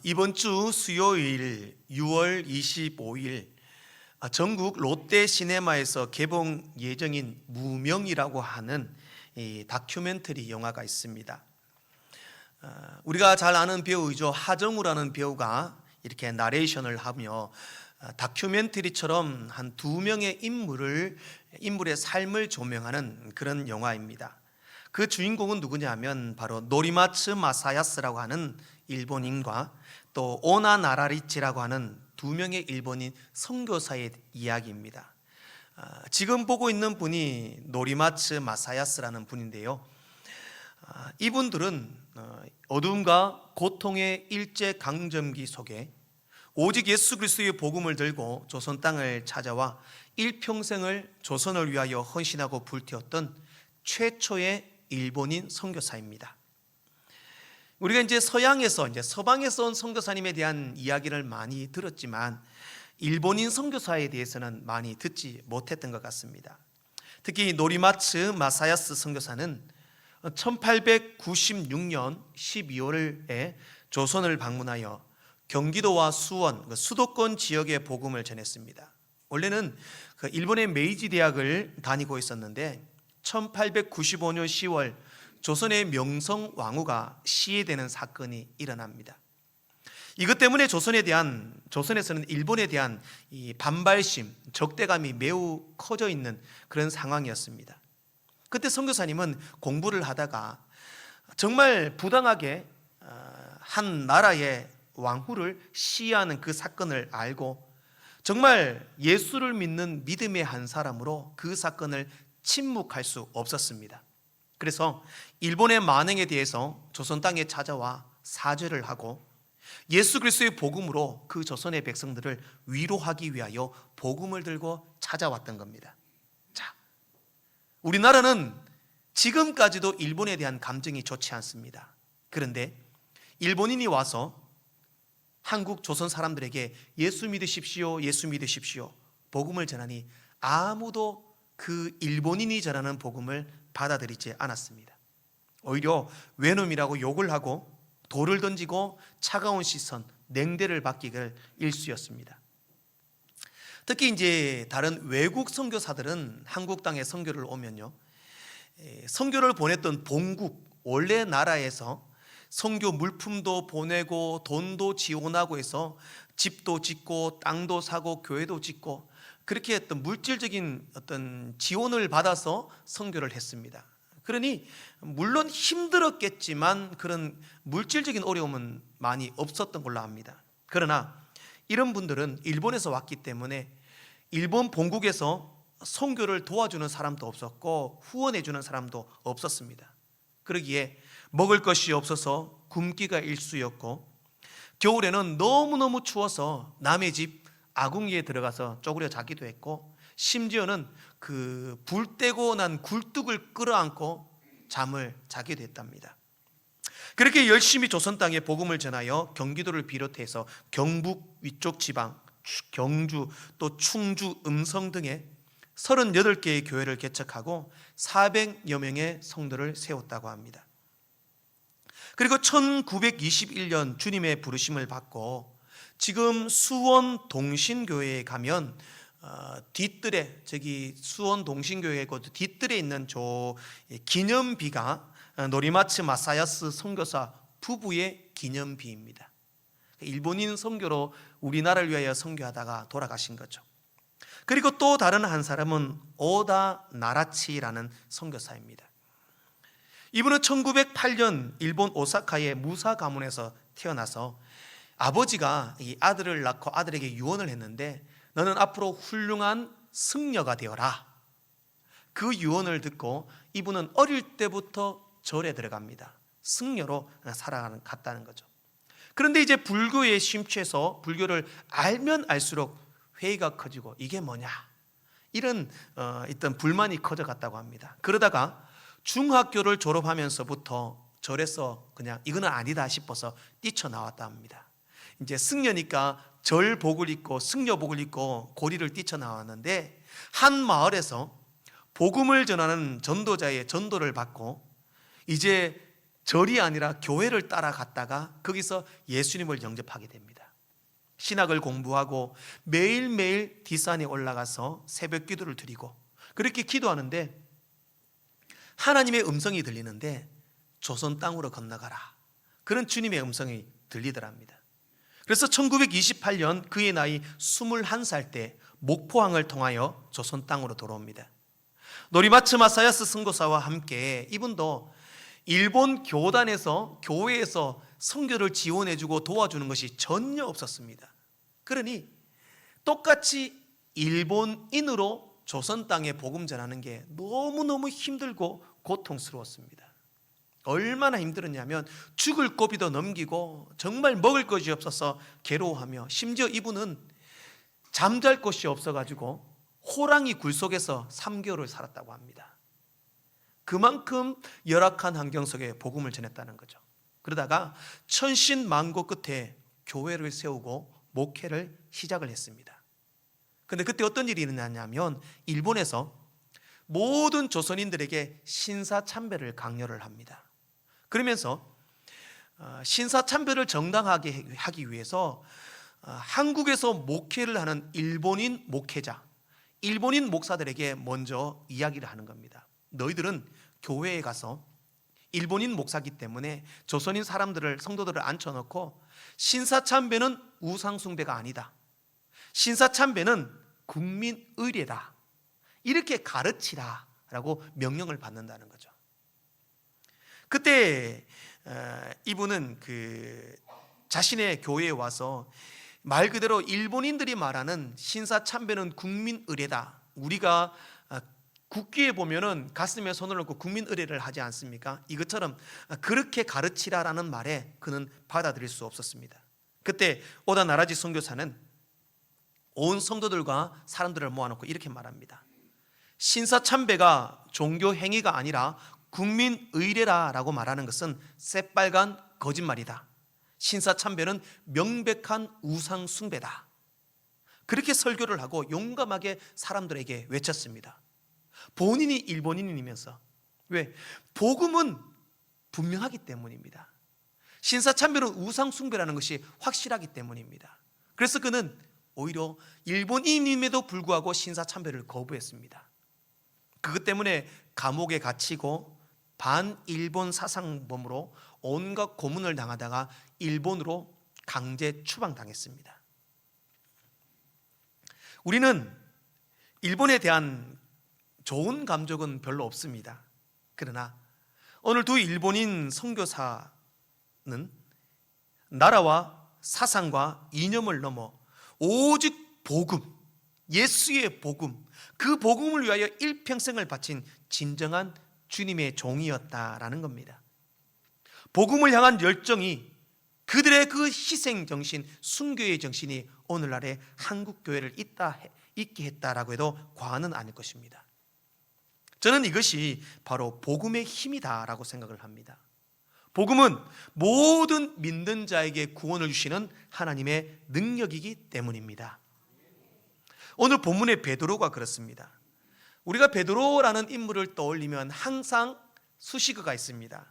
이번 주 수요일 6월 25일 전국 롯데 시네마에서 개봉 예정인 무명이라고 하는 이 다큐멘터리 영화가 있습니다. 우리가 잘 아는 배우이죠. 하정우라는 배우가 이렇게 나레이션을 하며 다큐멘터리처럼 한 두 명의 인물의 삶을 조명하는 그런 영화입니다. 그 주인공은 누구냐 하면 바로 노리마츠 마사야스라고 하는 일본인과 또 오나 나라리치라고 하는 두 명의 일본인 선교사의 이야기입니다. 지금 보고 있는 분이 노리마츠 마사야스라는 분인데요. 이분들은 어둠과 고통의 일제강점기 속에 오직 예수 그리스도의 복음을 들고 조선 땅을 찾아와 일평생을 조선을 위하여 헌신하고 불태웠던 최초의 일본인 선교사입니다. 우리가 이제 서방에서 온 선교사님에 대한 이야기를 많이 들었지만 일본인 선교사에 대해서는 많이 듣지 못했던 것 같습니다. 특히 노리마츠 마사야스 선교사는 1896년 12월에 조선을 방문하여 경기도와 수원, 수도권 지역의 복음을 전했습니다. 원래는 일본의 메이지 대학을 다니고 있었는데 1895년 10월 조선의 명성 왕후가 시해되는 사건이 일어납니다. 이것 때문에 조선에서는 일본에 대한 이 반발심, 적대감이 매우 커져 있는 그런 상황이었습니다. 그때 선교사님은 공부를 하다가 정말 부당하게 한 나라의 왕후를 시해하는 그 사건을 알고 정말 예수를 믿는 믿음의 한 사람으로 그 사건을 침묵할 수 없었습니다. 그래서 일본의 만행에 대해서 조선 땅에 찾아와 사죄를 하고 예수 그리스도의 복음으로 그 조선의 백성들을 위로하기 위하여 복음을 들고 찾아왔던 겁니다. 자, 우리나라는 지금까지도 일본에 대한 감정이 좋지 않습니다. 그런데 일본인이 와서 한국 조선 사람들에게 예수 믿으십시오, 예수 믿으십시오 복음을 전하니 아무도 그 일본인이 전하는 복음을 받아들이지 않았습니다. 오히려 외놈이라고 욕을 하고 돌을 던지고 차가운 시선, 냉대를 받기를 일쑤였습니다. 특히 이제 다른 외국 선교사들은 한국 땅에 선교를 오면요, 선교를 보냈던 본국 원래 나라에서 선교 물품도 보내고 돈도 지원하고 해서 집도 짓고 땅도 사고 교회도 짓고 그렇게 했던 물질적인 어떤 지원을 받아서 선교를 했습니다. 그러니 물론 힘들었겠지만 그런 물질적인 어려움은 많이 없었던 걸로 압니다. 그러나 이런 분들은 일본에서 왔기 때문에 일본 본국에서 선교를 도와주는 사람도 없었고 후원해 주는 사람도 없었습니다. 그러기에 먹을 것이 없어서 굶기가 일쑤였고 겨울에는 너무너무 추워서 남의 집 아궁이에 들어가서 쪼그려 자기도 했고 심지어는 그 불 떼고 난 굴뚝을 끌어안고 잠을 자기도 했답니다. 그렇게 열심히 조선 땅에 복음을 전하여 경기도를 비롯해서 경북 위쪽 지방, 경주, 또 충주, 음성 등에 38개의 교회를 개척하고 400여 명의 성도를 세웠다고 합니다. 그리고 1921년 주님의 부르심을 받고 지금 수원 동신교회에 가면 뒤뜰에, 저기 수원 동신교회 그 뒤뜰에 있는 저 기념비가 노리마츠 마사야스 선교사 부부의 기념비입니다. 일본인 선교로 우리나라를 위하여 선교하다가 돌아가신 거죠. 그리고 또 다른 한 사람은 오다 나라치라는 선교사입니다. 이분은 1908년 일본 오사카의 무사 가문에서 태어나서 아버지가 이 아들을 낳고 아들에게 유언을 했는데 너는 앞으로 훌륭한 승려가 되어라. 그 유언을 듣고 이분은 어릴 때부터 절에 들어갑니다. 승려로 살아갔다는 거죠. 그런데 이제 불교에 심취해서 불교를 알면 알수록 회의가 커지고 이게 뭐냐 이런 있던 불만이 커져갔다고 합니다. 그러다가 중학교를 졸업하면서부터 절에서 그냥 이거는 아니다 싶어서 뛰쳐나왔다 합니다. 이제 승려니까 절복을 입고 승려복을 입고 고리를 뛰쳐나왔는데 한 마을에서 복음을 전하는 전도자의 전도를 받고 이제 절이 아니라 교회를 따라갔다가 거기서 예수님을 영접하게 됩니다. 신학을 공부하고 매일매일 뒷산에 올라가서 새벽 기도를 드리고 그렇게 기도하는데 하나님의 음성이 들리는데 조선 땅으로 건너가라, 그런 주님의 음성이 들리더랍니다. 그래서 1928년 그의 나이 21살 때 목포항을 통하여 조선 땅으로 돌아옵니다. 노리마츠 마사야스 선교사와 함께 이분도 일본 교단에서 교회에서 선교를 지원해주고 도와주는 것이 전혀 없었습니다. 그러니 똑같이 일본인으로 조선 땅에 복음 전하는 게 너무너무 힘들고 고통스러웠습니다. 얼마나 힘들었냐면 죽을 고비도 넘기고 정말 먹을 것이 없어서 괴로워하며, 심지어 이분은 잠잘 곳이 없어가지고 호랑이 굴 속에서 3개월을 살았다고 합니다. 그만큼 열악한 환경 속에 복음을 전했다는 거죠. 그러다가 천신만고 끝에 교회를 세우고 목회를 시작을 했습니다. 그런데 그때 어떤 일이 일어나냐면 일본에서 모든 조선인들에게 신사참배를 강요를 합니다. 그러면서 신사참배를 정당하게 하기 위해서 한국에서 목회를 하는 일본인 목회자, 일본인 목사들에게 먼저 이야기를 하는 겁니다. 너희들은 교회에 가서 일본인 목사기 때문에 조선인 사람들을, 성도들을 앉혀놓고 신사참배는 우상숭배가 아니다, 신사참배는 국민의례다, 이렇게 가르치라 라고 명령을 받는다는 거죠. 그때 이분은 자신의 교회에 와서 말 그대로 일본인들이 말하는 신사참배는 국민의례다, 우리가 국기에 보면은 가슴에 손을 얹고 국민의례를 하지 않습니까? 이것처럼 그렇게 가르치라라는 말에 그는 받아들일 수 없었습니다. 그때 오다 나라지 선교사는 온 성도들과 사람들을 모아놓고 이렇게 말합니다. 신사참배가 종교 행위가 아니라 국민의례라라고 말하는 것은 새빨간 거짓말이다. 신사참배는 명백한 우상숭배다. 그렇게 설교를 하고 용감하게 사람들에게 외쳤습니다. 본인이 일본인이면서. 왜? 복음은 분명하기 때문입니다. 신사참배는 우상숭배라는 것이 확실하기 때문입니다. 그래서 그는 오히려 일본인임에도 불구하고 신사참배를 거부했습니다. 그것 때문에 감옥에 갇히고 반일본 사상범으로 온갖 고문을 당하다가 일본으로 강제 추방당했습니다. 우리는 일본에 대한 좋은 감정은 별로 없습니다. 그러나 오늘 두 일본인 선교사는 나라와 사상과 이념을 넘어 오직 복음, 예수의 복음, 그 복음을 위하여 일평생을 바친 진정한 주님의 종이었다라는 겁니다. 복음을 향한 열정이, 그들의 그 희생 정신, 순교의 정신이 오늘날의 한국 교회를 있게 했다라고 해도 과언은 아닐 것입니다. 저는 이것이 바로 복음의 힘이다라고 생각을 합니다. 복음은 모든 믿는 자에게 구원을 주시는 하나님의 능력이기 때문입니다. 오늘 본문의 베드로가 그렇습니다. 우리가 베드로라는 인물을 떠올리면 항상 수식어가 있습니다.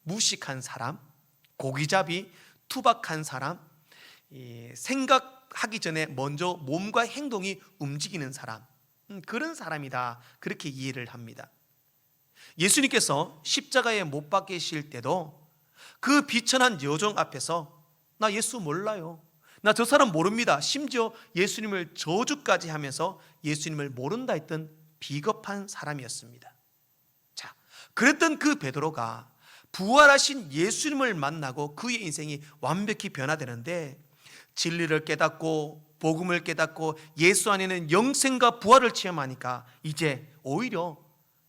무식한 사람, 고기잡이, 투박한 사람, 생각하기 전에 먼저 몸과 행동이 움직이는 사람, 그런 사람이다, 그렇게 이해를 합니다. 예수님께서 십자가에 못 박히실 때도 그 비천한 여종 앞에서 나 예수 몰라요, 나 저 사람 모릅니다, 심지어 예수님을 저주까지 하면서 예수님을 모른다 했던 비겁한 사람이었습니다. 자, 그랬던 그 베드로가 부활하신 예수님을 만나고 그의 인생이 완벽히 변화되는데, 진리를 깨닫고 복음을 깨닫고 예수 안에는 영생과 부활을 체험하니까 이제 오히려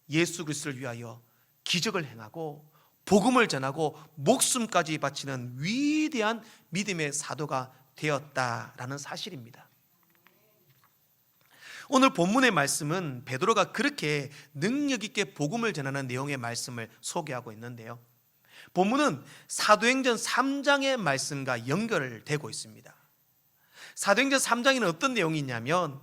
예수 그리스도를 위하여 기적을 행하고 복음을 전하고 목숨까지 바치는 위대한 믿음의 사도가 되었다라는 사실입니다. 오늘 본문의 말씀은 베드로가 그렇게 능력 있게 복음을 전하는 내용의 말씀을 소개하고 있는데요, 본문은 사도행전 3장의 말씀과 연결되고 있습니다. 사도행전 3장에는 어떤 내용이 있냐면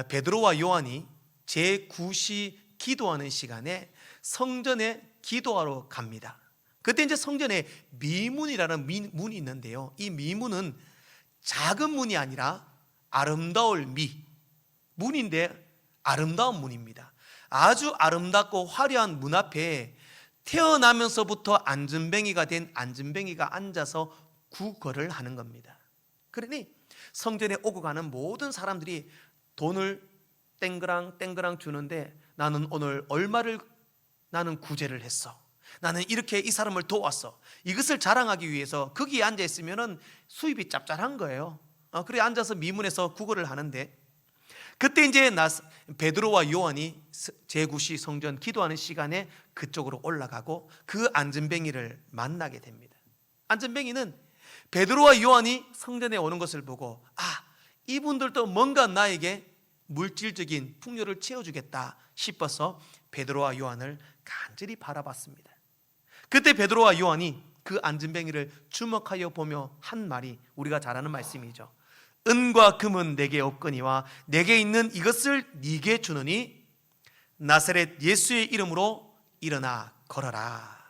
베드로와 요한이 제9시 기도하는 시간에 성전에 기도하러 갑니다. 그때 이제 성전에 미문이라는 문이 있는데요, 이 미문은 작은 문이 아니라 아름다울 문인데 아름다운 문입니다. 아주 아름답고 화려한 문 앞에 태어나면서부터 안전뱅이가 된 안전뱅이가 앉아서 구걸을 하는 겁니다. 그러니 성전에 오고 가는 모든 사람들이 돈을 땡그랑 땡그랑 주는데, 나는 오늘 얼마를 나는 구제를 했어, 나는 이렇게 이 사람을 도왔어, 이것을 자랑하기 위해서 거기에 앉아 있으면 수입이 짭짤한 거예요. 그래 앉아서 미문에서 구걸을 하는데, 그때 이제 베드로와 요한이 제9시 성전 기도하는 시간에 그쪽으로 올라가고 그 안전뱅이를 만나게 됩니다. 안전뱅이는 베드로와 요한이 성전에 오는 것을 보고, 이분들도 뭔가 나에게 물질적인 풍요를 채워주겠다 싶어서 베드로와 요한을 간절히 바라봤습니다. 그때 베드로와 요한이 그 안전뱅이를 주목하여 보며 한 말이 우리가 잘 아는 말씀이죠. 은과 금은 내게 없거니와 내게 있는 이것을 네게 주노니 나사렛 예수의 이름으로 일어나 걸어라.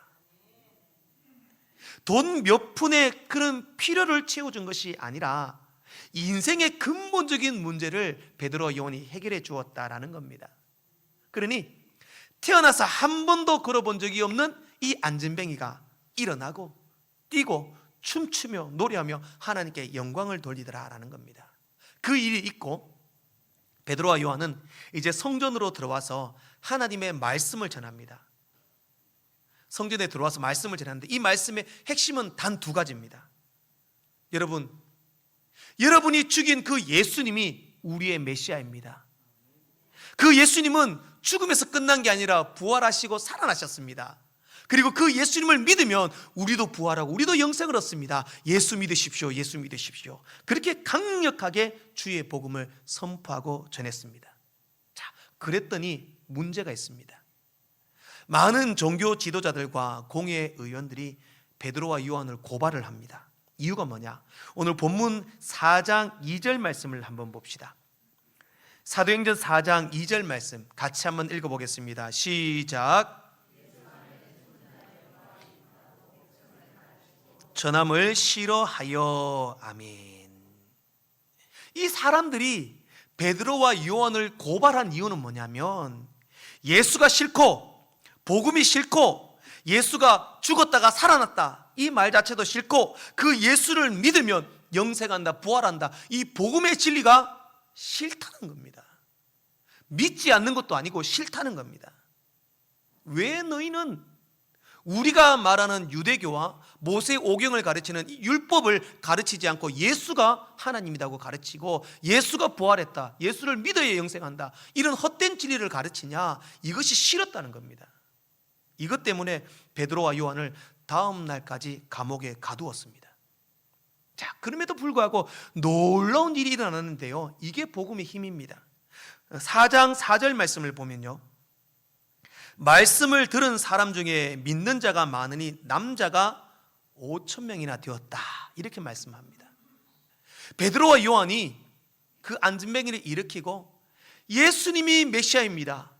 돈 몇 푼의 그런 필요를 채워준 것이 아니라 인생의 근본적인 문제를 베드로와 요한이 해결해 주었다라는 겁니다. 그러니 태어나서 한 번도 걸어본 적이 없는 이 안전뱅이가 일어나고 뛰고 춤추며 노래하며 하나님께 영광을 돌리더라라는 겁니다. 그 일이 있고 베드로와 요한은 이제 성전으로 들어와서 하나님의 말씀을 전합니다. 성전에 들어와서 말씀을 전하는데 이 말씀의 핵심은 단 두 가지입니다. 여러분이 죽인 그 예수님이 우리의 메시아입니다. 그 예수님은 죽음에서 끝난 게 아니라 부활하시고 살아나셨습니다. 그리고 그 예수님을 믿으면 우리도 부활하고 우리도 영생을 얻습니다. 예수 믿으십시오, 예수 믿으십시오. 그렇게 강력하게 주의 복음을 선포하고 전했습니다. 자, 그랬더니 문제가 있습니다. 많은 종교 지도자들과 공회 의원들이 베드로와 요한을 고발을 합니다. 이유가 뭐냐? 오늘 본문 4장 2절 말씀을 한번 봅시다. 사도행전 4장 2절 말씀 같이 한번 읽어보겠습니다. 시작. 전함을 싫어하여. 아멘. 이 사람들이 베드로와 요한을 고발한 이유는 뭐냐면 예수가 싫고 복음이 싫고 예수가 죽었다가 살아났다 이 말 자체도 싫고 그 예수를 믿으면 영생한다, 부활한다, 이 복음의 진리가 싫다는 겁니다. 믿지 않는 것도 아니고 싫다는 겁니다. 왜 너희는 우리가 말하는 유대교와 모세 오경을 가르치는 율법을 가르치지 않고 예수가 하나님이라고 가르치고 예수가 부활했다, 예수를 믿어야 영생한다, 이런 헛된 진리를 가르치냐? 이것이 싫었다는 겁니다. 이것 때문에 베드로와 요한을 다음 날까지 감옥에 가두었습니다. 자, 그럼에도 불구하고 놀라운 일이 일어나는데요, 이게 복음의 힘입니다. 4장 4절 말씀을 보면요, 말씀을 들은 사람 중에 믿는 자가 많으니 남자가 5,000명이나 되었다, 이렇게 말씀합니다. 베드로와 요한이 그 안전뱅이를 일으키고 예수님이 메시아입니다,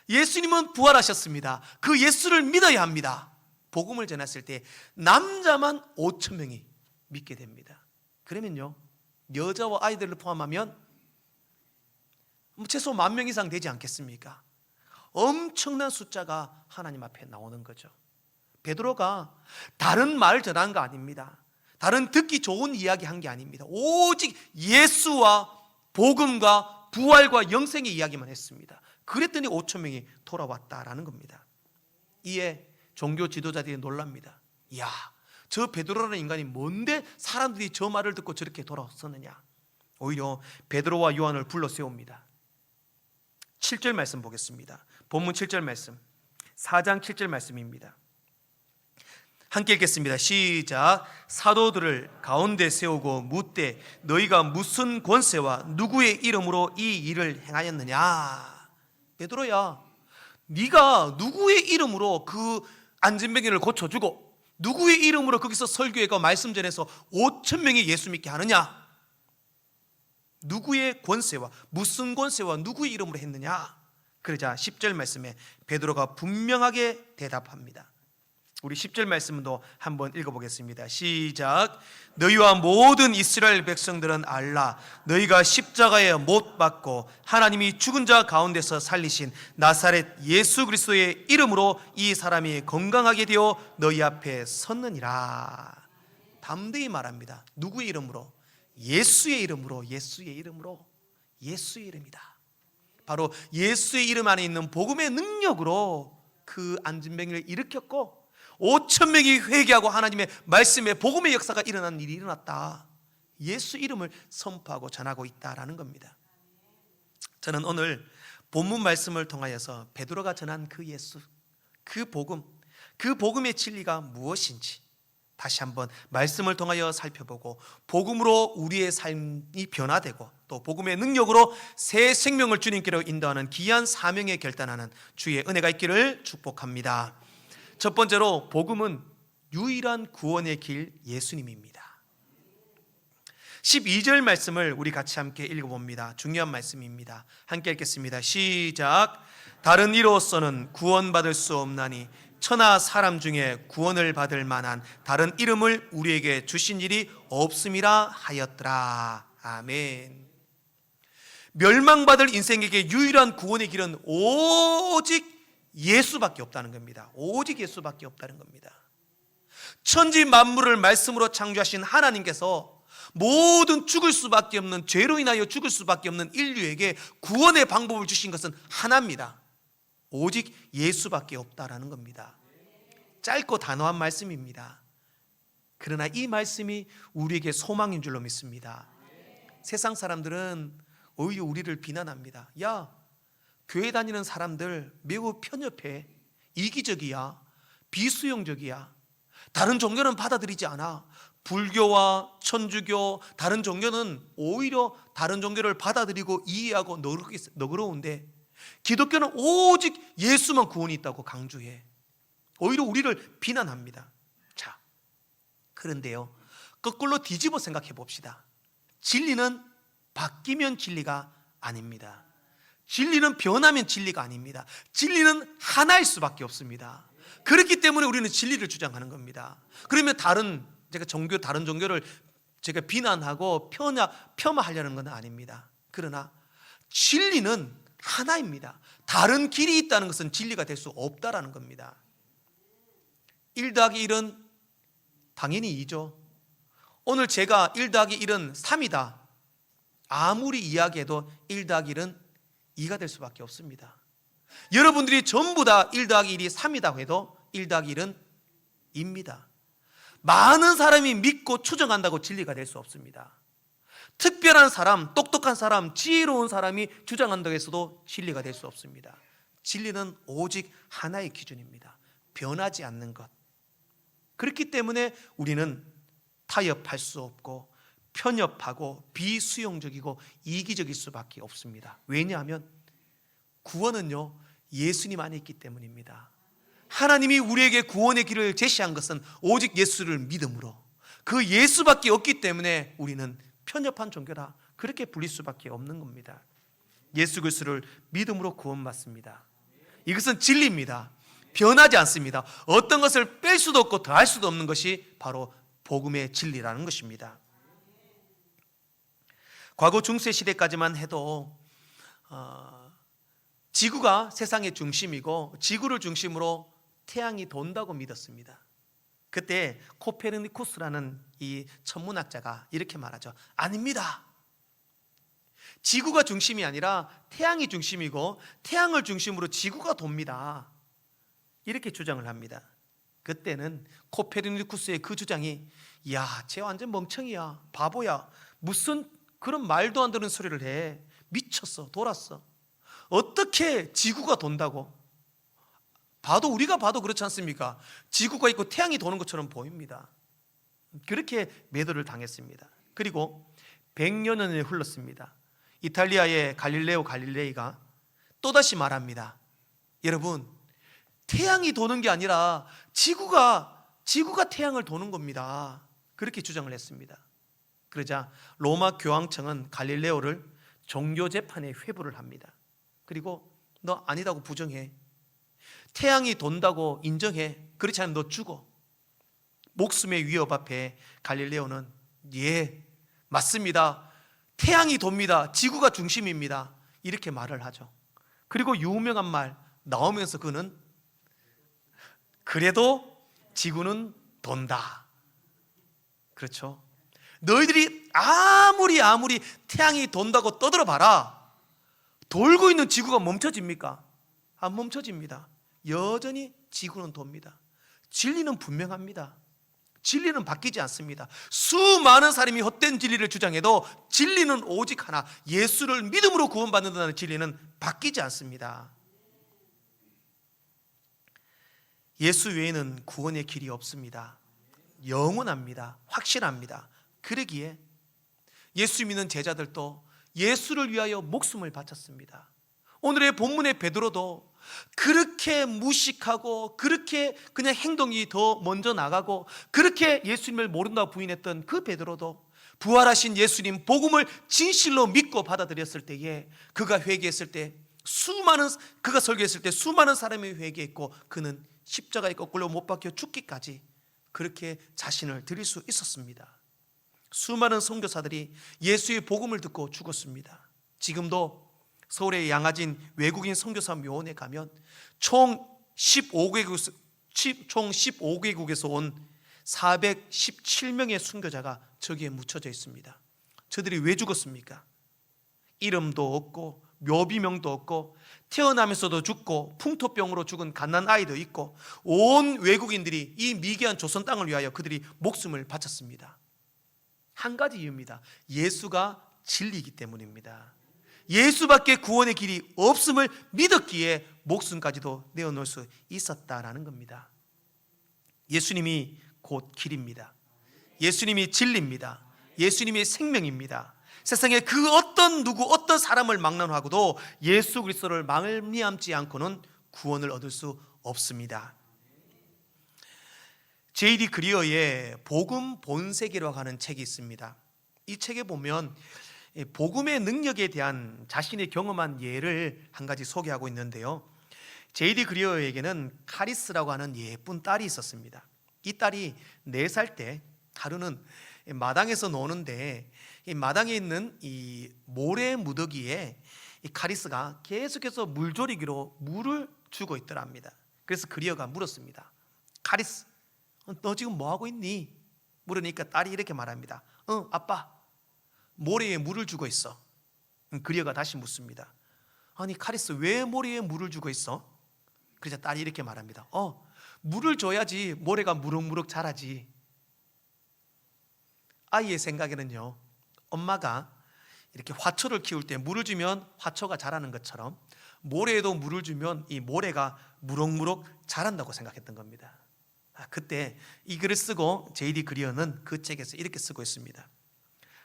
예수님은 부활하셨습니다, 그 예수를 믿어야 합니다, 복음을 전했을 때 남자만 5,000명이 믿게 됩니다. 그러면요, 여자와 아이들을 포함하면 최소 10,000명 이상 되지 않겠습니까? 엄청난 숫자가 하나님 앞에 나오는 거죠. 베드로가 다른 말 전한 거 아닙니다. 다른 듣기 좋은 이야기 한 게 아닙니다. 오직 예수와 복음과 부활과 영생의 이야기만 했습니다. 그랬더니 5,000명이 돌아왔다라는 겁니다. 이에 종교 지도자들이 놀랍니다. 이야, 저 베드로라는 인간이 뭔데 사람들이 저 말을 듣고 저렇게 돌아섰느냐? 오히려 베드로와 요한을 불러 세웁니다. 7절 말씀 보겠습니다. 본문 7절 말씀, 4장 7절 말씀입니다. 함께 읽겠습니다. 시작. 사도들을 가운데 세우고 묻되 너희가 무슨 권세와 누구의 이름으로 이 일을 행하였느냐? 베드로야, 네가 누구의 이름으로 그 안전뱅이를 고쳐주고 누구의 이름으로 거기서 설교회가 말씀 전해서 5,000명이 예수 믿게 하느냐? 누구의 권세와 무슨 권세와 누구의 이름으로 했느냐? 그러자 10절 말씀에 베드로가 분명하게 대답합니다. 우리 10절 말씀도 한번 읽어보겠습니다. 시작. 너희와 모든 이스라엘 백성들은 알라. 너희가 십자가에 못 박고 하나님이 죽은 자 가운데서 살리신 나사렛 예수 그리스도의 이름으로 이 사람이 건강하게 되어 너희 앞에 섰느니라. 담대히 말합니다. 누구의 이름으로? 예수의 이름으로. 예수의 이름으로. 예수의 이름이다. 바로 예수의 이름 안에 있는 복음의 능력으로 그 안진뱅이를 일으켰고 5천 명이 회개하고 하나님의 말씀에 복음의 역사가 일어난 일이 일어났다. 예수 이름을 선포하고 전하고 있다라는 겁니다. 저는 오늘 본문 말씀을 통하여서 베드로가 전한 그 예수, 그 복음, 그 복음의 진리가 무엇인지 다시 한번 말씀을 통하여 살펴보고 복음으로 우리의 삶이 변화되고 또 복음의 능력으로 새 생명을 주님께로 인도하는 귀한 사명에 결단하는 주의 은혜가 있기를 축복합니다. 첫 번째로 복음은 유일한 구원의 길 예수님입니다. 12절 말씀을 우리 같이 함께 읽어봅니다. 중요한 말씀입니다. 함께 읽겠습니다. 시작. 다른 이로서는 구원받을 수 없나니 천하 사람 중에 구원을 받을 만한 다른 이름을 우리에게 주신 일이 없음이라 하였더라. 아멘. 멸망받을 인생에게 유일한 구원의 길은 오직 예수밖에 없다는 겁니다. 오직 예수밖에 없다는 겁니다. 천지 만물을 말씀으로 창조하신 하나님께서 모든 죽을 수밖에 없는, 죄로 인하여 죽을 수밖에 없는 인류에게 구원의 방법을 주신 것은 하나입니다. 오직 예수밖에 없다라는 겁니다. 짧고 단호한 말씀입니다. 그러나 이 말씀이 우리에게 소망인 줄로 믿습니다. 세상 사람들은 오히려 우리를 비난합니다. 야, 교회 다니는 사람들 매우 편협해, 이기적이야, 비수용적이야, 다른 종교는 받아들이지 않아. 불교와 천주교, 다른 종교는 오히려 다른 종교를 받아들이고 이해하고 너그러운데 기독교는 오직 예수만 구원이 있다고 강조해. 오히려 우리를 비난합니다. 자, 그런데요, 거꾸로 뒤집어 생각해 봅시다. 진리는 바뀌면 진리가 아닙니다. 진리는 변하면 진리가 아닙니다. 진리는 하나일 수밖에 없습니다. 그렇기 때문에 우리는 진리를 주장하는 겁니다. 그러면 다른 종교를 제가 비난하고 폄하하려는 건 아닙니다. 그러나 진리는 하나입니다. 다른 길이 있다는 것은 진리가 될 수 없다라는 겁니다. 1 더하기 1은 당연히 2죠. 오늘 제가 1 더하기 1은 3이다. 아무리 이야기해도 1 더하기 1은 2가 될 수밖에 없습니다. 여러분들이 전부 다 1 더하기 1이 3이다 해도 1 더하기 1은 2입니다. 많은 사람이 믿고 추정한다고 진리가 될 수 없습니다. 특별한 사람, 똑똑한 사람, 지혜로운 사람이 주장한다고 해서도 진리가 될 수 없습니다. 진리는 오직 하나의 기준입니다. 변하지 않는 것. 그렇기 때문에 우리는 타협할 수 없고 편협하고 비수용적이고 이기적일 수밖에 없습니다. 왜냐하면 구원은요, 예수님 안에 있기 때문입니다. 하나님이 우리에게 구원의 길을 제시한 것은 오직 예수를 믿음으로, 그 예수밖에 없기 때문에 우리는 편협한 종교다 그렇게 불릴 수밖에 없는 겁니다. 예수 그리스도를 믿음으로 구원받습니다. 이것은 진리입니다. 변하지 않습니다. 어떤 것을 뺄 수도 없고 더할 수도 없는 것이 바로 복음의 진리라는 것입니다. 과거 중세 시대까지만 해도 지구가 세상의 중심이고 지구를 중심으로 태양이 돈다고 믿었습니다. 그때 코페르니쿠스라는 이 천문학자가 이렇게 말하죠. 아닙니다. 지구가 중심이 아니라 태양이 중심이고 태양을 중심으로 지구가 돕니다. 이렇게 주장을 합니다. 그때는 코페르니쿠스의 그 주장이 야, 쟤 완전 멍청이야, 바보야, 무슨 그런 말도 안 되는 소리를 해, 미쳤어, 돌았어. 어떻게 지구가 돈다고? 우리가 봐도 그렇지 않습니까? 지구가 있고 태양이 도는 것처럼 보입니다. 그렇게 매도를 당했습니다. 그리고 100여 년이 흘렀습니다. 이탈리아의 갈릴레오 갈릴레이가 또다시 말합니다. 여러분, 태양이 도는 게 아니라 지구가 태양을 도는 겁니다. 그렇게 주장을 했습니다. 그러자 로마 교황청은 갈릴레오를 종교 재판에 회부를 합니다. 그리고 너 아니다고 부정해, 태양이 돈다고 인정해, 그렇지 않으면 너 죽어. 목숨의 위협 앞에 갈릴레오는 예, 맞습니다. 태양이 돕니다. 지구가 중심입니다. 이렇게 말을 하죠. 그리고 유명한 말 나오면서 그는 그래도 지구는 돈다. 그렇죠. 너희들이 아무리 태양이 돈다고 떠들어 봐라. 돌고 있는 지구가 멈춰집니까? 안 멈춰집니다. 여전히 지구는 돕니다. 진리는 분명합니다. 진리는 바뀌지 않습니다. 수많은 사람이 헛된 진리를 주장해도 진리는 오직 하나, 예수를 믿음으로 구원받는다는 진리는 바뀌지 않습니다. 예수 외에는 구원의 길이 없습니다. 영원합니다. 확실합니다. 그러기에 예수 믿는 제자들도 예수를 위하여 목숨을 바쳤습니다. 오늘의 본문의 베드로도 그렇게 무식하고 그렇게 그냥 행동이 더 먼저 나가고 그렇게 예수님을 모른다고 부인했던 그 베드로도 부활하신 예수님 복음을 진실로 믿고 받아들였을 때에 그가 회개했을 때 그가 설교했을 때 수많은 사람이 회개했고 그는 십자가에 거꾸로 못 박혀 죽기까지 그렇게 자신을 드릴 수 있었습니다. 수많은 선교사들이 예수의 복음을 듣고 죽었습니다. 지금도 서울의 양화진 외국인 선교사 묘원에 가면 총 15개국에서 온 417명의 순교자가 저기에 묻혀져 있습니다. 저들이 왜 죽었습니까? 이름도 없고 묘비명도 없고 태어나면서도 죽고 풍토병으로 죽은 갓난아이도 있고 온 외국인들이 이 미개한 조선 땅을 위하여 그들이 목숨을 바쳤습니다. 한 가지 이유입니다. 예수가 진리이기 때문입니다. 예수밖에 구원의 길이 없음을 믿었기에 목숨까지도 내어놓을 수 있었다라는 겁니다. 예수님이 곧 길입니다. 예수님이 진리입니다. 예수님이 생명입니다. 세상에 그 어떤 사람을 막론하고도 예수 그리스도를 말미암지 않고는 구원을 얻을 수 없습니다. J.D. 그리어의 복음 본세계라고 하는 책이 있습니다. 이 책에 보면 복음의 능력에 대한 자신이 경험한 예를 한 가지 소개하고 있는데요. J.D. 그리어에게는 카리스라고 하는 예쁜 딸이 있었습니다. 이 딸이 4살 때 하루는 마당에서 노는데 이 마당에 있는 이 모래 무더기에 이 카리스가 계속해서 물조리기로 물을 주고 있더랍니다. 그래서 그리어가 물었습니다. 카리스, 너 지금 뭐 하고 있니? 물으니까 딸이 이렇게 말합니다. 아빠, 모래에 물을 주고 있어. 그리어가 다시 묻습니다. 아니 카리스, 왜 모래에 물을 주고 있어? 그래서 딸이 이렇게 말합니다. 물을 줘야지 모래가 무럭무럭 자라지. 아이의 생각에는요, 엄마가 이렇게 화초를 키울 때 물을 주면 화초가 자라는 것처럼 모래에도 물을 주면 이 모래가 무럭무럭 자란다고 생각했던 겁니다. 그때 이 글을 쓰고 J.D. 그리어는 그 책에서 이렇게 쓰고 있습니다.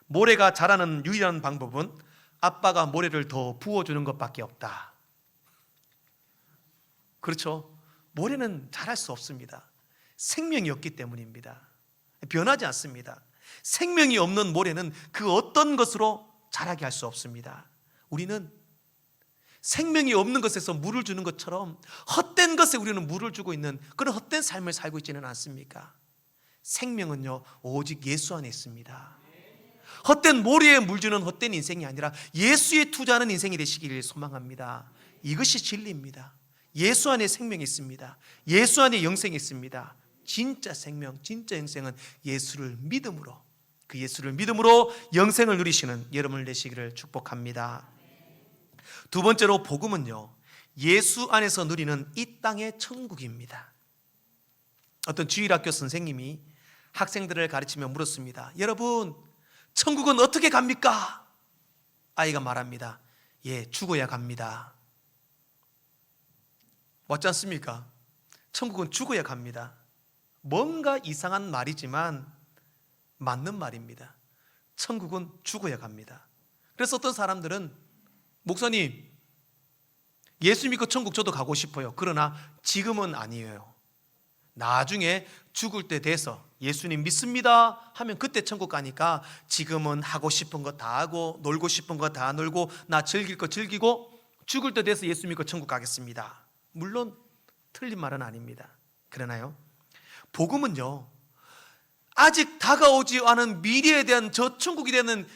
모래가 자라는 유일한 방법은 아빠가 모래를 더 부어주는 것밖에 없다. 그렇죠. 모래는 자랄 수 없습니다. 생명이 없기 때문입니다. 변하지 않습니다. 생명이 없는 모래는 그 어떤 것으로 자라게 할 수 없습니다. 우리는 생명이 없는 것에서 물을 주는 것처럼 헛된 것에 우리는 물을 주고 있는 그런 헛된 삶을 살고 있지는 않습니까? 생명은요, 오직 예수 안에 있습니다. 헛된 모래에 물 주는 헛된 인생이 아니라 예수에 투자하는 인생이 되시기를 소망합니다. 이것이 진리입니다. 예수 안에 생명이 있습니다. 예수 안에 영생이 있습니다. 진짜 생명, 진짜 영생은 예수를 믿음으로, 그 예수를 믿음으로 영생을 누리시는 여러분을 되시기를 축복합니다. 두 번째로 복음은요, 예수 안에서 누리는 이 땅의 천국입니다. 어떤 주일학교 선생님이 학생들을 가르치며 물었습니다. 여러분, 천국은 어떻게 갑니까? 아이가 말합니다. 예, 죽어야 갑니다. 맞지 않습니까? 천국은 죽어야 갑니다. 뭔가 이상한 말이지만 맞는 말입니다. 천국은 죽어야 갑니다. 그래서 어떤 사람들은 목사님, 예수 믿고 천국 저도 가고 싶어요. 그러나 지금은 아니에요. 나중에 죽을 때 돼서 예수님 믿습니다 하면 그때 천국 가니까 지금은 하고 싶은 거 다 하고 놀고 싶은 거 다 놀고 나 즐길 거 즐기고 죽을 때 돼서 예수 믿고 천국 가겠습니다. 물론 틀린 말은 아닙니다. 그러나요, 복음은요, 아직 다가오지 않은 미래에 대한 저 천국이 되는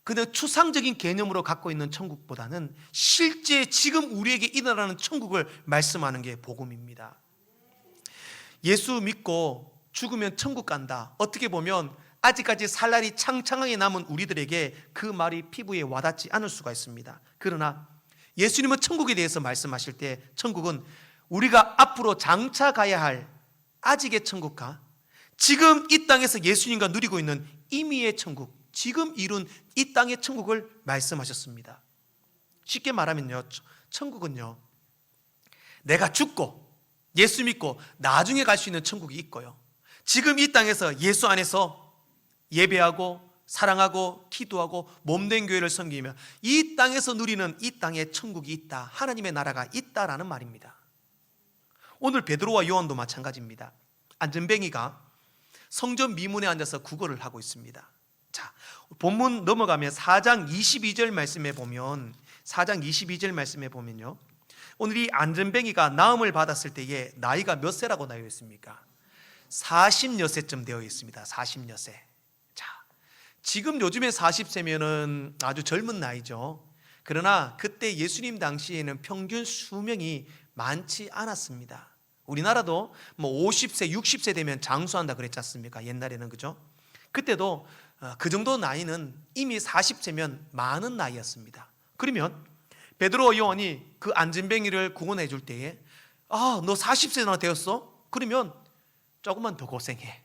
그냥 추상적인 개념으로 갖고 있는 천국보다는 실제 지금 우리에게 일어나는 천국을 말씀하는 게 복음입니다. 예수 믿고 죽으면 천국 간다. 어떻게 보면 아직까지 살 날이 창창하게 남은 우리들에게 그 말이 피부에 와닿지 않을 수가 있습니다. 그러나 예수님은 천국에 대해서 말씀하실 때 천국은 우리가 앞으로 장차 가야 할 아직의 천국과 지금 이 땅에서 예수님과 누리고 있는 임의의 천국, 지금 이룬 이 땅의 천국을 말씀하셨습니다. 쉽게 말하면요, 천국은요, 내가 죽고 예수 믿고 나중에 갈 수 있는 천국이 있고요, 지금 이 땅에서 예수 안에서 예배하고 사랑하고 기도하고 몸된 교회를 섬기며 이 땅에서 누리는 이 땅에 천국이 있다, 하나님의 나라가 있다라는 말입니다. 오늘 베드로와 요한도 마찬가지입니다. 안전뱅이가 성전 미문에 앉아서 구걸을 하고 있습니다. 자, 본문 넘어가면 4장 22절 말씀에 보면, 4장 22절 말씀에 보면요, 오늘 이 안전뱅이가 나음을 받았을 때에 나이가 몇 세라고 나와 있습니까? 40여 세쯤 되어 있습니다. 40여 세. 자, 지금 요즘에 40세면은 아주 젊은 나이죠. 그러나 그때 예수님 당시에는 평균 수명이 많지 않았습니다. 우리나라도 뭐 50세, 60세 되면 장수한다 그랬지 않습니까? 옛날에는, 그죠? 그때도 그 정도 나이는 이미 40세면 많은 나이였습니다. 그러면 베드로와 요한이 그 안전뱅이를 구원해 줄 때에, 아, 너 40세나 되었어? 그러면 조금만 더 고생해.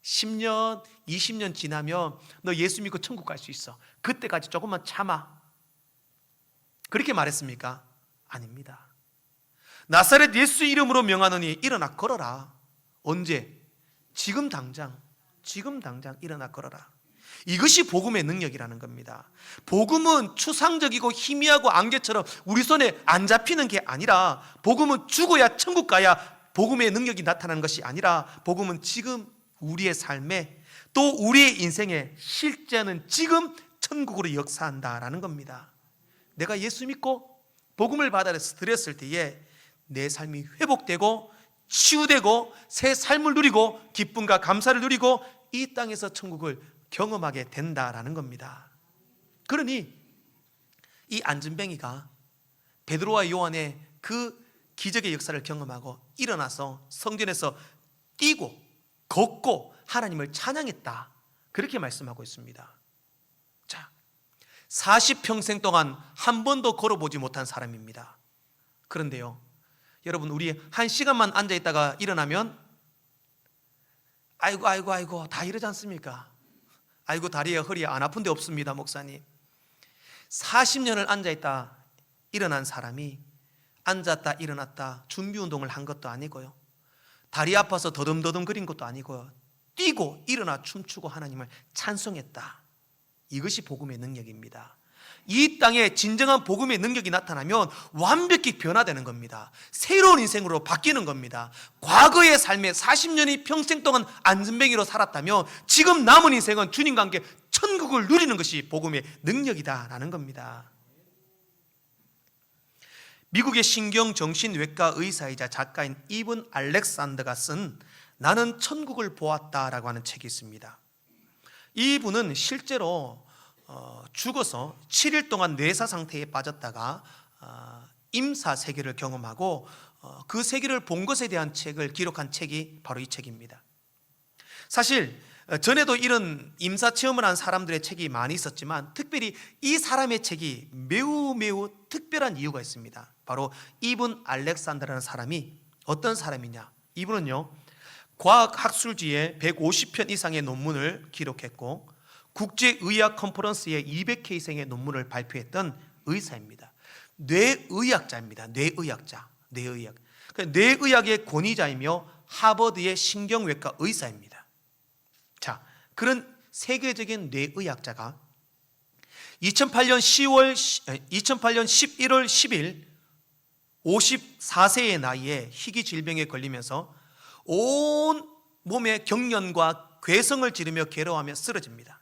10년, 20년 지나면 너 예수 믿고 천국 갈 수 있어. 그때까지 조금만 참아. 그렇게 말했습니까? 아닙니다. 나사렛 예수 이름으로 명하노니 일어나 걸어라. 언제? 지금 당장 일어나 걸어라. 이것이 복음의 능력이라는 겁니다. 복음은 추상적이고 희미하고 안개처럼 우리 손에 안 잡히는 게 아니라, 복음은 죽어야 천국 가야 복음의 능력이 나타나는 것이 아니라, 복음은 지금 우리의 삶에, 또 우리의 인생에 실제는 지금 천국으로 역사한다라는 겁니다. 내가 예수 믿고 복음을 받아들였을 때에 내 삶이 회복되고 치유되고 새 삶을 누리고 기쁨과 감사를 누리고 이 땅에서 천국을 경험하게 된다라는 겁니다. 그러니 이 안전뱅이가 베드로와 요한의 그 기적의 역사를 경험하고 일어나서 성전에서 뛰고 걷고 하나님을 찬양했다, 그렇게 말씀하고 있습니다. 자, 40평생 동안 한 번도 걸어보지 못한 사람입니다. 그런데요, 여러분, 우리 1시간만 앉아있다가 일어나면 아이고 다 이러지 않습니까? 아이고 다리에 허리에 안 아픈 데 없습니다, 목사님. 40년을 앉아있다 일어난 사람이 앉았다 일어났다 준비운동을 한 것도 아니고요, 다리 아파서 더듬더듬 거린 것도 아니고요, 뛰고 일어나 춤추고 하나님을 찬송했다. 이것이 복음의 능력입니다. 이 땅에 진정한 복음의 능력이 나타나면 완벽히 변화되는 겁니다. 새로운 인생으로 바뀌는 겁니다. 과거의 삶에 40년이 평생 동안 안전뱅이로 살았다면 지금 남은 인생은 주님과 함께 천국을 누리는 것이 복음의 능력이다라는 겁니다. 미국의 신경정신외과 의사이자 작가인 이븐 알렉산더가 쓴 나는 천국을 보았다라고 하는 책이 있습니다. 이분은 실제로 죽어서 7일 동안 뇌사 상태에 빠졌다가 임사 세계를 경험하고 그 세계를 본 것에 대한 책을 기록한 책이 바로 이 책입니다. 사실 전에도 이런 임사 체험을 한 사람들의 책이 많이 있었지만 특별히 이 사람의 책이 매우 특별한 이유가 있습니다. 바로 이분 알렉산더라는 사람이 어떤 사람이냐, 이분은요 과학학술지에 150편 이상의 논문을 기록했고 국제의학 컨퍼런스에 200회 이상의 논문을 발표했던 의사입니다. 뇌의학자입니다. 뇌의학의 권위자이며 하버드의 신경외과 의사입니다. 자, 그런 세계적인 뇌의학자가 2008년 11월 10일 54세의 나이에 희귀 질병에 걸리면서 온 몸에 경련과 괴성을 지르며 괴로워하며 쓰러집니다.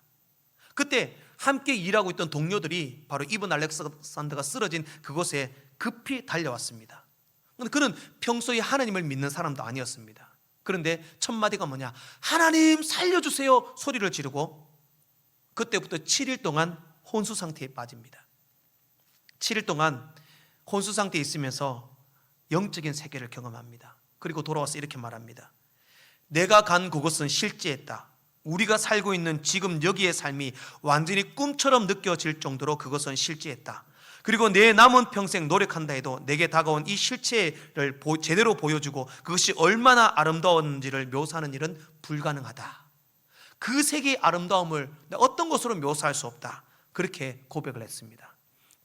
그때 함께 일하고 있던 동료들이 바로 이분 알렉산더가 쓰러진 그곳에 급히 달려왔습니다. 그는 평소에 하나님을 믿는 사람도 아니었습니다. 그런데 첫 마디가 뭐냐? 하나님 살려주세요 소리를 지르고 그때부터 7일 동안 혼수 상태에 빠집니다. 7일 동안 혼수 상태에 있으면서 영적인 세계를 경험합니다. 그리고 돌아와서 이렇게 말합니다. 내가 간 그곳은 실제했다. 우리가 살고 있는 지금 여기의 삶이 완전히 꿈처럼 느껴질 정도로 그것은 실제했다. 그리고 내 남은 평생 노력한다 해도 내게 다가온 이 실체를 제대로 보여주고 그것이 얼마나 아름다웠는지를 묘사하는 일은 불가능하다. 그 세계의 아름다움을 어떤 것으로 묘사할 수 없다. 그렇게 고백을 했습니다.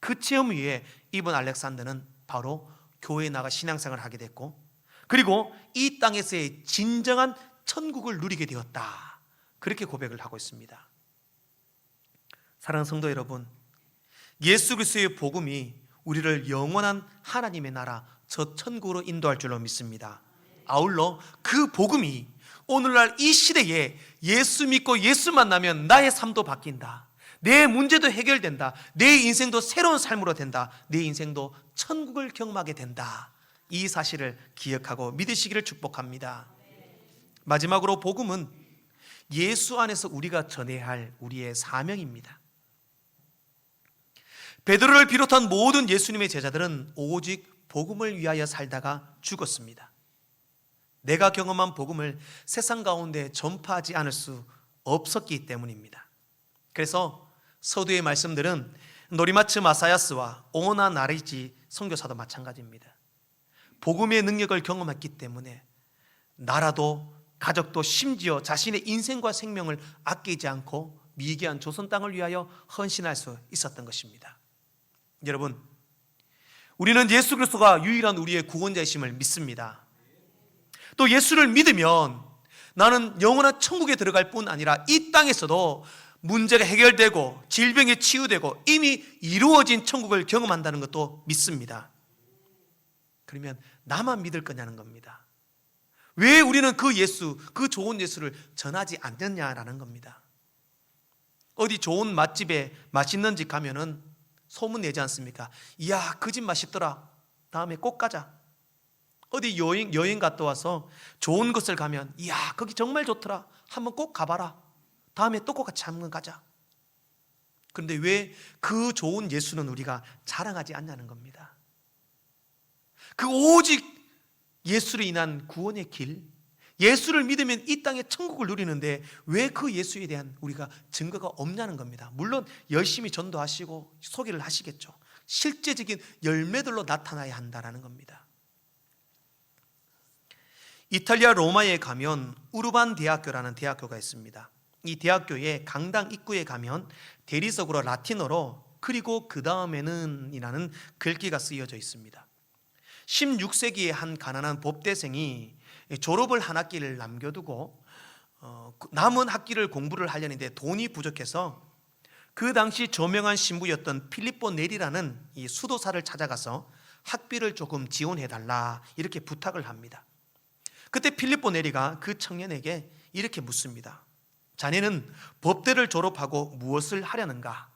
그 체험 위에 이번 알렉산더는 바로 교회에 나가 신앙생활을 하게 됐고, 그리고 이 땅에서의 진정한 천국을 누리게 되었다. 그렇게 고백을 하고 있습니다. 사랑하는 성도 여러분, 예수 그리스도의 복음이 우리를 영원한 하나님의 나라 저 천국으로 인도할 줄로 믿습니다. 아울러 그 복음이 오늘날 이 시대에 예수 믿고 예수 만나면 나의 삶도 바뀐다. 내 문제도 해결된다. 내 인생도 새로운 삶으로 된다. 내 인생도 천국을 경험하게 된다. 이 사실을 기억하고 믿으시기를 축복합니다. 마지막으로 복음은 예수 안에서 우리가 전해야 할 우리의 사명입니다. 베드로를 비롯한 모든 예수님의 제자들은 오직 복음을 위하여 살다가 죽었습니다. 내가 경험한 복음을 세상 가운데 전파하지 않을 수 없었기 때문입니다. 그래서 서두의 말씀들은 노리마츠 마사야스와 오나 나리지 선교사도 마찬가지입니다. 복음의 능력을 경험했기 때문에 나라도 가족도 심지어 자신의 인생과 생명을 아끼지 않고 미개한 조선 땅을 위하여 헌신할 수 있었던 것입니다. 여러분, 우리는 예수 그리스도가 유일한 우리의 구원자이심을 믿습니다. 또 예수를 믿으면 나는 영원한 천국에 들어갈 뿐 아니라 이 땅에서도 문제가 해결되고 질병이 치유되고 이미 이루어진 천국을 경험한다는 것도 믿습니다. 그러면 나만 믿을 거냐는 겁니다. 왜 우리는 그 예수, 그 좋은 예수를 전하지 않느냐라는 겁니다. 어디 좋은 맛집에 맛있는 집 가면은 소문 내지 않습니까? 이야, 그 집 맛있더라. 다음에 꼭 가자. 어디 여행 갔다 와서 좋은 곳을 가면 이야, 거기 정말 좋더라. 한번 꼭 가봐라. 다음에 또 꼭 같이 한번 가자. 그런데 왜 그 좋은 예수는 우리가 자랑하지 않냐는 겁니다. 그 오직 예수로 인한 구원의 길, 예수를 믿으면 이 땅에 천국을 누리는데 왜 그 예수에 대한 우리가 증거가 없냐는 겁니다. 물론 열심히 전도하시고 소개를 하시겠죠. 실제적인 열매들로 나타나야 한다는 겁니다. 이탈리아 로마에 가면 우르반 대학교라는 대학교가 있습니다. 이 대학교의 강당 입구에 가면 대리석으로 라틴어로 그리고 그 다음에는 이라는 글귀가 쓰여져 있습니다. 16세기의 한 가난한 법대생이 졸업을 한 학기를 남겨두고 남은 학기를 공부를 하려는데 돈이 부족해서 그 당시 저명한 신부였던 필리포 네리라는 이 수도사를 찾아가서 학비를 조금 지원해달라 이렇게 부탁을 합니다. 그때 필리포 네리가 그 청년에게 이렇게 묻습니다. 자네는 법대를 졸업하고 무엇을 하려는가?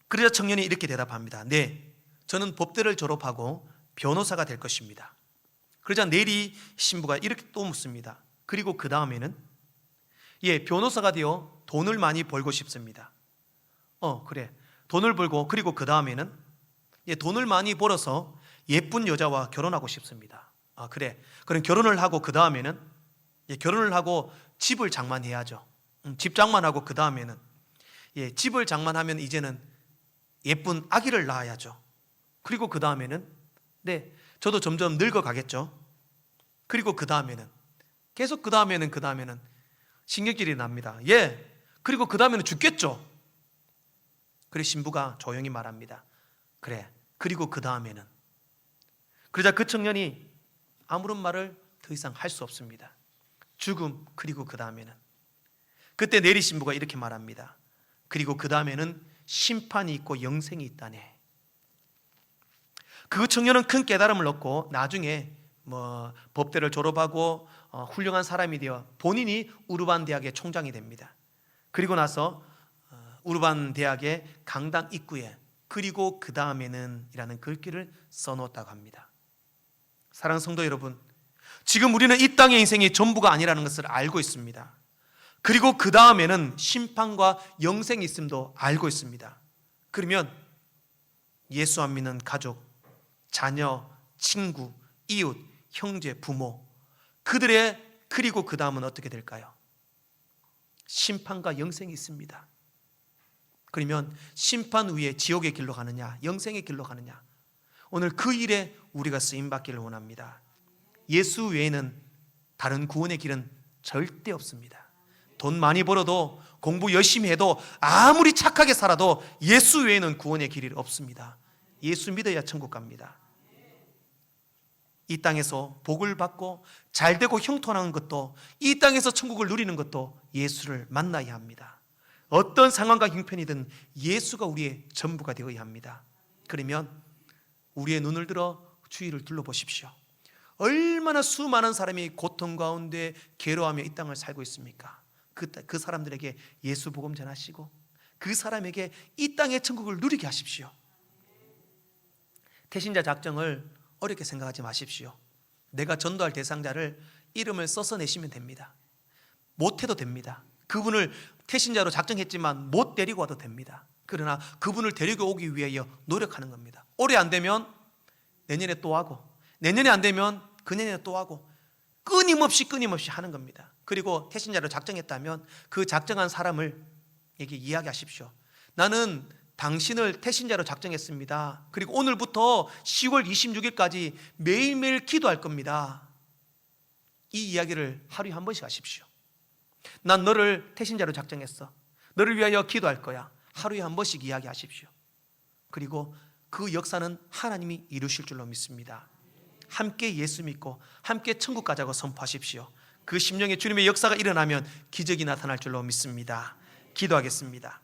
그러자 청년이 이렇게 대답합니다. 네, 저는 법대를 졸업하고 변호사가 될 것입니다. 그러자 네리 신부가 이렇게 또 묻습니다. 그리고 그 다음에는? 예, 변호사가 되어 돈을 많이 벌고 싶습니다. 그래, 돈을 벌고 그리고 그 다음에는? 예, 돈을 많이 벌어서 예쁜 여자와 결혼하고 싶습니다. 그래, 그럼 결혼을 하고 그 다음에는? 예, 결혼을 하고 집을 장만해야죠. 집 장만하고 그 다음에는? 예, 집을 장만하면 이제는 예쁜 아기를 낳아야죠. 그리고 그 다음에는? 네, 저도 점점 늙어가겠죠. 그리고 그 다음에는? 계속 그 다음에는 신경질이 납니다. 예, 그리고 그 다음에는 죽겠죠. 그래, 신부가 조용히 말합니다. 그래, 그리고 그 다음에는? 그러자 그 청년이 아무런 말을 더 이상 할 수 없습니다. 죽음, 그리고 그 다음에는? 그때 네리 신부가 이렇게 말합니다. 그리고 그 다음에는 심판이 있고 영생이 있다네. 그 청년은 큰 깨달음을 얻고 나중에 법대를 졸업하고 훌륭한 사람이 되어 본인이 우르반 대학의 총장이 됩니다. 그리고 나서 우르반 대학의 강당 입구에 그리고 그 다음에는 이라는 글귀를 써놓았다고 합니다. 사랑하는 성도 여러분, 지금 우리는 이 땅의 인생이 전부가 아니라는 것을 알고 있습니다. 그리고 그 다음에는 심판과 영생이 있음도 알고 있습니다. 그러면 예수 안 믿는 가족, 자녀, 친구, 이웃, 형제, 부모, 그리고 그 다음은 어떻게 될까요? 심판과 영생이 있습니다. 그러면 심판 후에 지옥의 길로 가느냐, 영생의 길로 가느냐, 오늘 그 일에 우리가 쓰임받기를 원합니다. 예수 외에는 다른 구원의 길은 절대 없습니다. 돈 많이 벌어도, 공부 열심히 해도, 아무리 착하게 살아도 예수 외에는 구원의 길이 없습니다. 예수 믿어야 천국 갑니다. 이 땅에서 복을 받고 잘되고 형통하는 것도, 이 땅에서 천국을 누리는 것도 예수를 만나야 합니다. 어떤 상황과 형편이든 예수가 우리의 전부가 되어야 합니다. 그러면 우리의 눈을 들어 주위를 둘러보십시오. 얼마나 수많은 사람이 고통 가운데 괴로워하며 이 땅을 살고 있습니까? 그 사람들에게 예수 복음 전하시고 그 사람에게 이 땅의 천국을 누리게 하십시오. 태신자 작정을 어렵게 생각하지 마십시오. 내가 전도할 대상자를 이름을 써서 내시면 됩니다. 못해도 됩니다. 그분을 태신자로 작정했지만 못 데리고 와도 됩니다. 그러나 그분을 데리고 오기 위하여 노력하는 겁니다. 올해 안 되면 내년에 또 하고, 내년에 안 되면 그년에 또 하고, 끊임없이 하는 겁니다. 그리고 태신자로 작정했다면 그 작정한 사람을 에게 이야기하십시오. 나는 당신을 태신자로 작정했습니다. 그리고 오늘부터 10월 26일까지 매일매일 기도할 겁니다. 이 이야기를 하루에 한 번씩 하십시오. 난 너를 태신자로 작정했어. 너를 위하여 기도할 거야. 하루에 한 번씩 이야기하십시오. 그리고 그 역사는 하나님이 이루실 줄로 믿습니다. 함께 예수 믿고 함께 천국 가자고 선포하십시오. 그 심령에 주님의 역사가 일어나면 기적이 나타날 줄로 믿습니다. 기도하겠습니다.